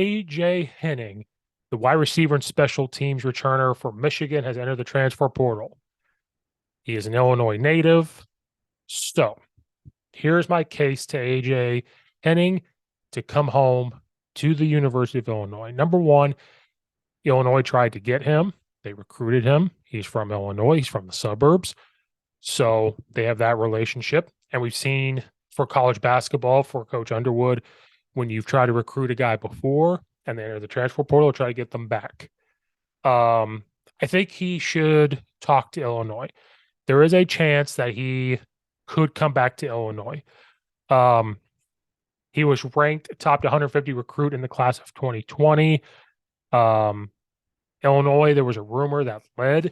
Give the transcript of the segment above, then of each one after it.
AJ Henning, the wide receiver and special teams returner for Michigan, has entered the transfer portal. He is an Illinois native. So here's my case to AJ Henning to come home to the University of Illinois. Number one, Illinois tried to get him. They recruited him. He's from Illinois. He's from the suburbs. So they have that relationship. And we've seen for college basketball for Coach Underwood, when you've tried to recruit a guy before and they enter the transfer portal, try to get them back. I think he should talk to Illinois. There is a chance that he could come back to Illinois. He was ranked top 150 recruit in the class of 2020. Illinois, there was a rumor that led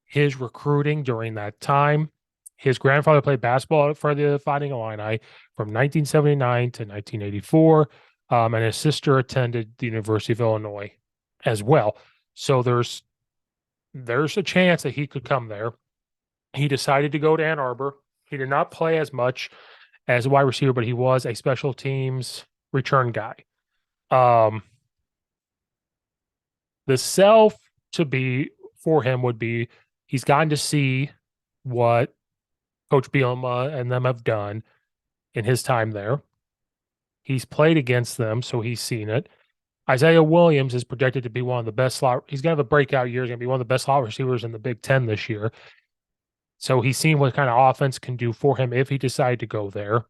his recruiting during that time. His grandfather played basketball for the Fighting Illini from 1979 to 1984, and his sister attended the University of Illinois as well. So there's a chance that he could come there. He decided to go to Ann Arbor. He did not play as much as a wide receiver, but he was a special teams return guy. The sell to be for him would be he's gotten to see what Coach Bielema and them have done in his time there. He's played against them, so he's seen it. Isaiah Williams is projected to be one of the best slot. He's going to have a breakout year. He's going to be one of the best slot receivers in the Big Ten this year. So he's seen what kind of offense can do for him if he decided to go there.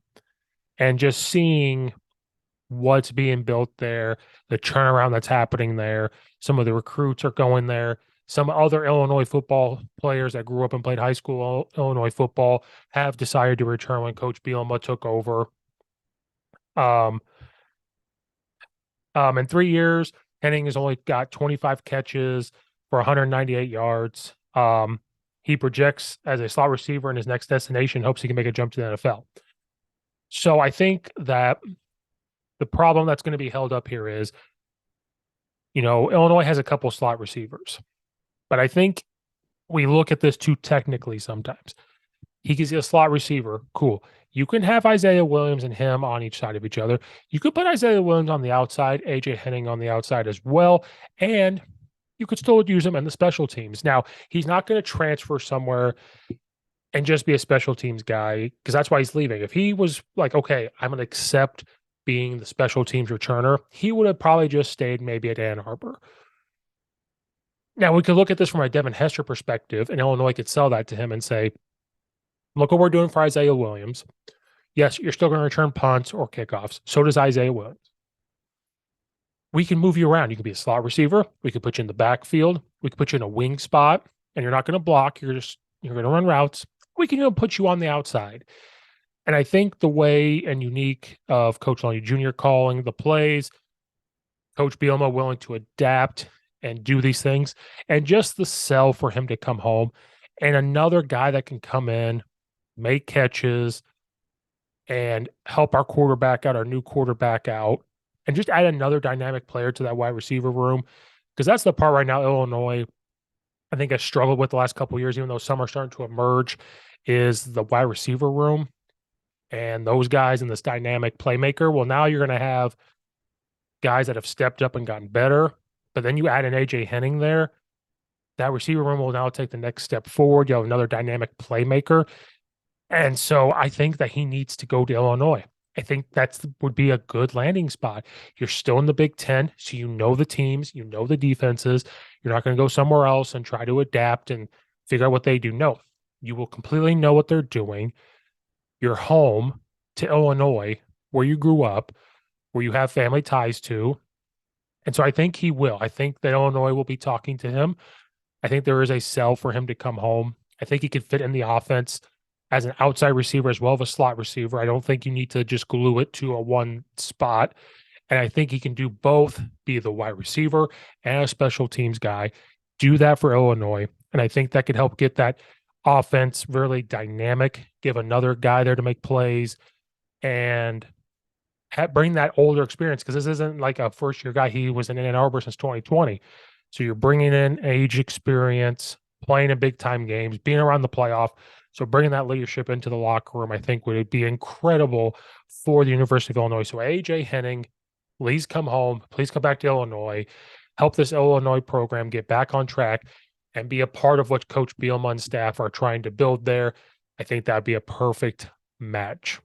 And just seeing what's being built there, the turnaround that's happening there. Some of the recruits are going there. Some other Illinois football players that grew up and played high school Illinois football have decided to return when Coach Bielema took over. In 3 years, Henning has only got 25 catches for 198 yards. He projects as a slot receiver in his next destination, hopes he can make a jump to the NFL. So I think that the problem that's going to be held up here is, Illinois has a couple slot receivers, but I think we look at this too technically sometimes. He gives you a slot receiver. Cool. You can have Isaiah Williams and him on each side of each other. You could put Isaiah Williams on the outside, AJ Henning on the outside as well, and you could still use him in the special teams. Now, he's not going to transfer somewhere and just be a special teams guy because that's why he's leaving. If he was like, okay, I'm going to accept being the special teams returner, he would have probably just stayed maybe at Ann Arbor. Now, we could look at this from a Devin Hester perspective, and Illinois could sell that to him and say, look what we're doing for Isaiah Williams. Yes, you're still going to return punts or kickoffs. So does Isaiah Williams. We can move you around. You can be a slot receiver. We could put you in the backfield. We could put you in a wing spot, and you're not going to block. You're going to run routes. We can even put you on the outside. And I think the way and unique of Coach Lonnie Jr. calling the plays, Coach Bielema willing to adapt and do these things, and just the sell for him to come home, and another guy that can come in, make catches, and help our quarterback out, our new quarterback out, and just add another dynamic player to that wide receiver room. Because that's the part right now Illinois, I think, has struggled with the last couple of years, even though some are starting to emerge, is the wide receiver room. And those guys in this dynamic playmaker. Well, now you're going to have guys that have stepped up and gotten better. But then you add an AJ Henning there. That receiver room will now take the next step forward. You have another dynamic playmaker. And so I think that he needs to go to Illinois. I think that would be a good landing spot. You're still in the Big Ten, so you know the teams, you know the defenses. You're not going to go somewhere else and try to adapt and figure out what they do. No, you will completely know what they're doing. You're home to Illinois, where you grew up, where you have family ties to. And so I think he will. I think that Illinois will be talking to him. I think there is a sell for him to come home. I think he could fit in the offense as an outside receiver as well as a slot receiver. I don't think you need to just glue it to a one spot. And I think he can do both, be the wide receiver and a special teams guy. Do that for Illinois. And I think that could help get that offense really dynamic, give another guy there to make plays, and bring that older experience, because this isn't like a first-year guy. He was in Ann Arbor since 2020. So you're bringing in age experience, playing in big-time games, being around the playoff. So bringing that leadership into the locker room, I think, would be incredible for the University of Illinois. So A.J. Henning Please come home. Please come back to Illinois. Help this Illinois program get back on track and be a part of what Coach Bielema's staff are trying to build there. I think that'd be a perfect match.